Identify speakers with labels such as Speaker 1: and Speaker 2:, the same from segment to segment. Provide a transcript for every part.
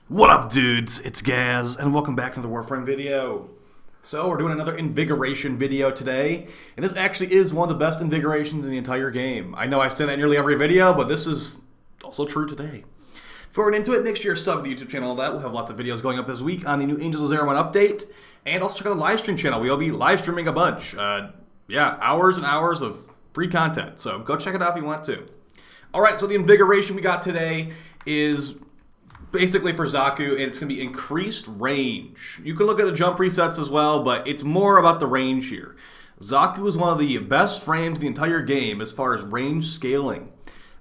Speaker 1: What up, dudes? It's Gaz, and welcome back to the Warframe video. So, we're doing another Invigoration video today, and this actually is one of the best Invigorations in the entire game. I know I say that in nearly every video, but this is also true today. Before we get into it, make sure you're subbed to the YouTube channel, all that. We'll have lots of videos going up this week on the new Angels of Zariman update, and also check out the live stream channel. We'll be live streaming a bunch. Hours and hours of free content, so go check it out if you want to. Alright, so the Invigoration we got today is basically for Zaku, and it's going to be increased range. You can look at the jump resets as well, but it's more about the range here. Zaku is one of the best frames in the entire game as far as range scaling.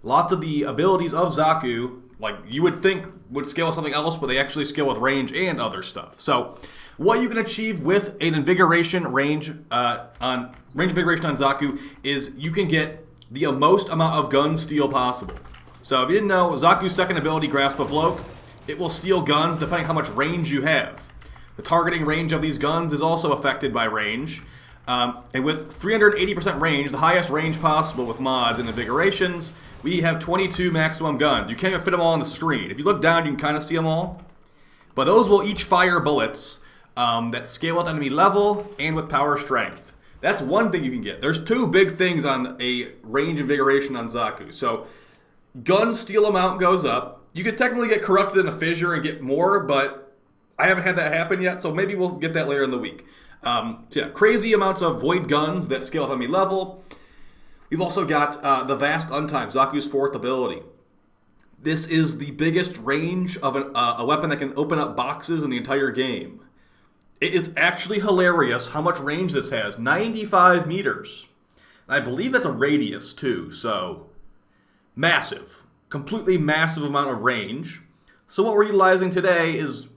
Speaker 1: Lots of the abilities of Zaku, like you would think would scale with something else, but they actually scale with range and other stuff. So what you can achieve with an Invigoration range Invigoration on Zaku is you can get the most amount of gun steal possible. So if you didn't know, Zaku's second ability, Grasp of Loke, it will steal guns depending how much range you have. The targeting range of these guns is also affected by range. And with 380% range, the highest range possible with mods and Invigorations, we have 22 maximum guns. You can't even fit them all on the screen. If you look down, you can kind of see them all. But those will each fire bullets that scale with enemy level and with power strength. That's one thing you can get. There's two big things on a range Invigoration on Zaku. So gun steal amount goes up. You could technically get corrupted in a fissure and get more, but I haven't had that happen yet, so maybe we'll get that later in the week. Crazy amounts of void guns that scale with enemy level. We've also got the Vast Untime, Zaku's fourth ability. This is the biggest range of a weapon that can open up boxes in the entire game. It is actually hilarious how much range this has, 95 meters. I believe that's a radius too, so massive. Completely massive amount of range. So what we're utilizing today is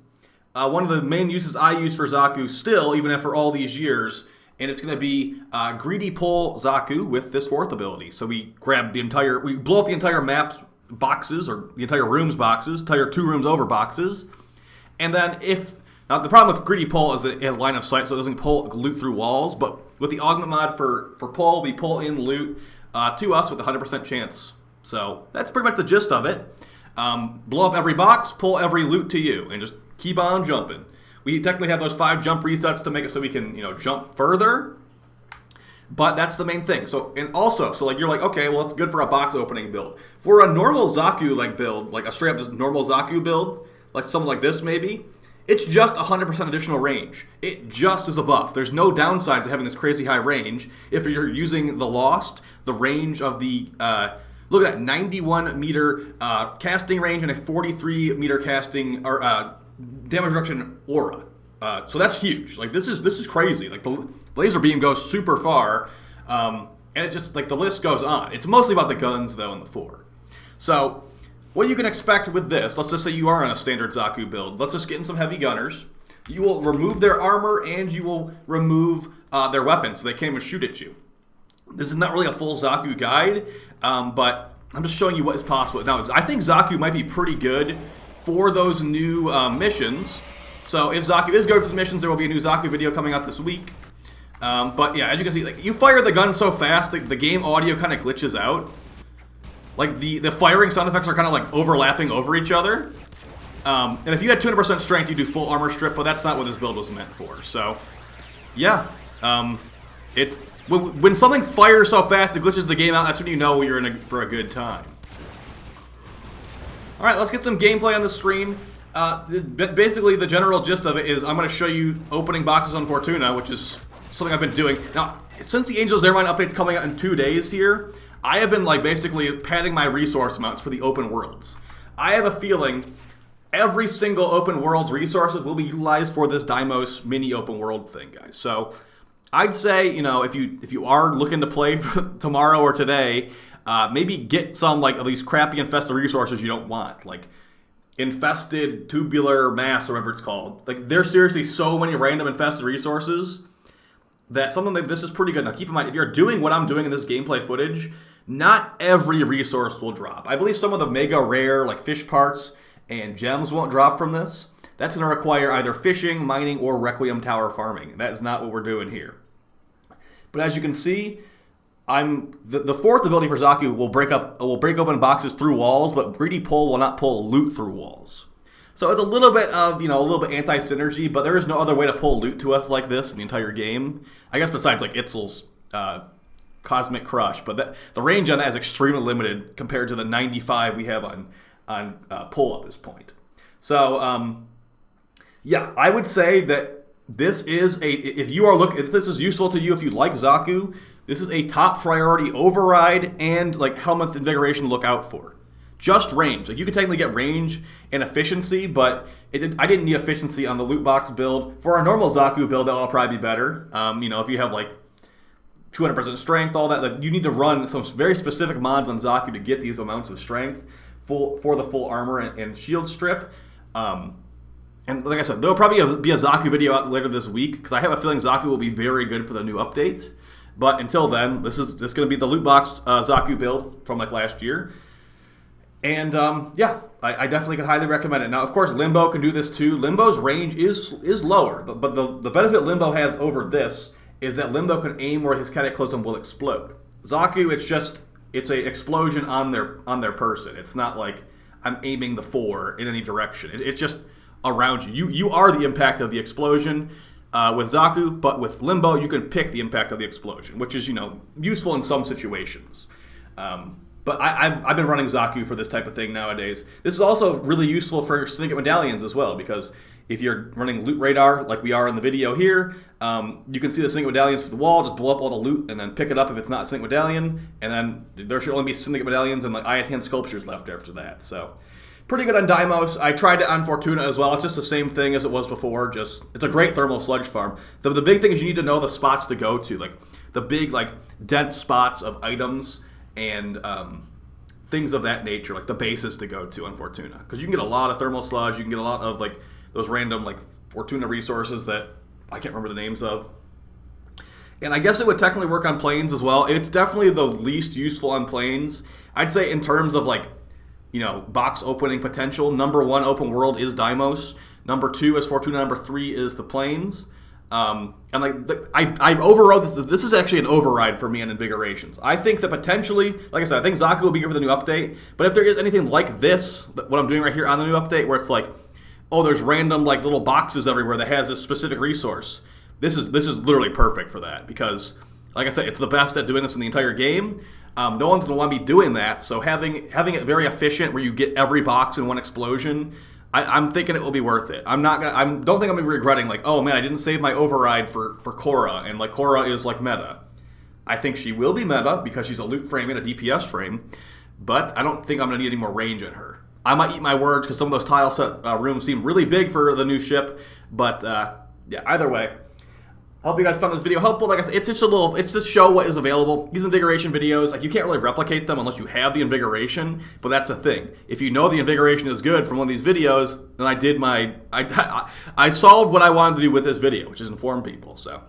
Speaker 1: one of the main uses I use for Zaku still, even after all these years, and it's going to be Greedy Pull Zaku with this fourth ability. So we blow up the entire map's boxes, or the entire room's boxes, entire 2 rooms over boxes, and then now the problem with Greedy Pull is that it has line of sight, so it doesn't pull loot through walls, but with the augment mod for pull, we pull in loot to us with a 100% chance. So that's pretty much the gist of it. Blow up every box, pull every loot to you, and just keep on jumping. We technically have those 5 jump resets to make it so we can, jump further. But that's the main thing. So you're like, okay, well, it's good for a box opening build. For a normal Zaku build, like a straight up just normal Zaku build, like something like this maybe, it's just 100% additional range. It just is a buff. There's no downsides to having this crazy high range. If you're using the Lost, the range of the look at that, 91 meter casting range and a 43 meter casting or damage reduction aura. So that's huge. Like this is crazy. Like the laser beam goes super far, and it's just like the list goes on. It's mostly about the guns though in the 4. So what you can expect with this, let's just say you are on a standard Zaku build. Let's just get in some heavy gunners. You will remove their armor and you will remove their weapons so they can't even shoot at you. This is not really a full Zaku guide, but I'm just showing you what is possible. Now, I think Zaku might be pretty good for those new missions. So if Zaku is good for the missions, there will be a new Zaku video coming out this week. But yeah, as you can see, like you fire the gun so fast, the game audio kind of glitches out. Like the firing sound effects are kind of like overlapping over each other. And if you had 200% strength, you do full armor strip, but that's not what this build was meant for. So yeah, when something fires so fast it glitches the game out, that's when you know you're in for a good time. Alright, let's get some gameplay on the screen. Basically, the general gist of it is I'm going to show you opening boxes on Fortuna, which is something I've been doing. Now, since the Angels of Zariman update's coming out in 2 days here, I have been basically padding my resource amounts for the open worlds. I have a feeling every single open world's resources will be utilized for this Deimos mini open world thing, guys. So I'd say, if you are looking to play for tomorrow or today, maybe get some of these crappy infested resources you don't want, like infested tubular mass or whatever it's called. Like there's seriously so many random infested resources that something like this is pretty good. Now keep in mind, if you're doing what I'm doing in this gameplay footage, not every resource will drop. I believe some of the mega rare like fish parts and gems won't drop from this. That's going to require either fishing, mining, or Requiem Tower farming. That is not what we're doing here. But as you can see, the fourth ability for Zaku will break open boxes through walls, but Greedy Pull will not pull loot through walls. So it's a little bit of, a little bit anti-synergy, but there is no other way to pull loot to us like this in the entire game. I guess besides like Itzel's Cosmic Crush, but the range on that is extremely limited compared to the 95 we have on pull at this point. So yeah, I would say that this is if this is useful to you, if you like Zaku, this is a top priority override and like Helminth Invigoration to look out for. Just range. Like you could technically get range and efficiency, but I didn't need efficiency on the loot box build. For our normal Zaku build, that'll probably be better. If you have like 200% strength, all that, like you need to run some very specific mods on Zaku to get these amounts of strength for the full armor and shield strip. And like I said, there'll probably be a Zaku video out later this week because I have a feeling Zaku will be very good for the new update. But until then, this is going to be the loot box Zaku build from like last year. And yeah, I definitely could highly recommend it. Now, of course, Limbo can do this too. Limbo's range is lower, but the benefit Limbo has over this is that Limbo can aim where his Cataclysm will explode. Zaku, it's a explosion on their person. It's not like I'm aiming the 4 in any direction. It's just around you. You are the impact of the explosion with Zaku, but with Limbo, you can pick the impact of the explosion, which is useful in some situations. But I've been running Zaku for this type of thing nowadays. This is also really useful for Syndicate Medallions as well, because if you're running Loot Radar, like we are in the video here, you can see the Syndicate Medallions through the wall, just blow up all the loot, and then pick it up if it's not a Syndicate Medallion, and then there should only be Syndicate Medallions and like Ayatan Sculptures left after that. So, pretty good on Deimos. I tried it on Fortuna as well. It's just the same thing as it was before. It's a great thermal sludge farm. The big thing is you need to know the spots to go to, like the big like dense spots of items and things of that nature, like the bases to go to on Fortuna, because you can get a lot of thermal sludge. You can get a lot of like those random like Fortuna resources that I can't remember the names of. And I guess it would technically work on planes as well. It's definitely the least useful on planes. I'd say in terms of like, box opening potential, number 1 open world is Deimos. Number 2 is Fortuna. Number 3 is the planes. And like I overrode this. This is actually an override for me on Invigorations. I think that potentially, like I said, I think Zaku will be good for the new update. But if there is anything like this, what I'm doing right here on the new update, where it's like, oh, there's random like little boxes everywhere that has this specific resource. This is literally perfect for that because, like I said, it's the best at doing this in the entire game. No one's gonna want to be doing that. So having it very efficient, where you get every box in one explosion, I'm thinking it will be worth it. Don't think I'm gonna be regretting like, oh man, I didn't save my override for Korra, and like Korra is like meta. I think she will be meta because she's a loot frame and a DPS frame, but I don't think I'm gonna need any more range in her. I might eat my words because some of those tile set rooms seem really big for the new ship, but yeah, either way. I hope you guys found this video helpful. Like I said, it's just show what is available. These Invigoration videos, like you can't really replicate them unless you have the Invigoration, but that's the thing. If you know the Invigoration is good from one of these videos, then I solved what I wanted to do with this video, which is inform people. So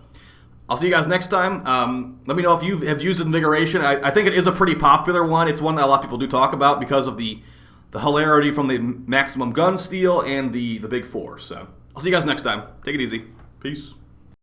Speaker 1: I'll see you guys next time. Let me know if you have used Invigoration. I think it is a pretty popular one. It's one that a lot of people do talk about because of the hilarity from the maximum gun steal and the big 4. So I'll see you guys next time. Take it easy. Peace.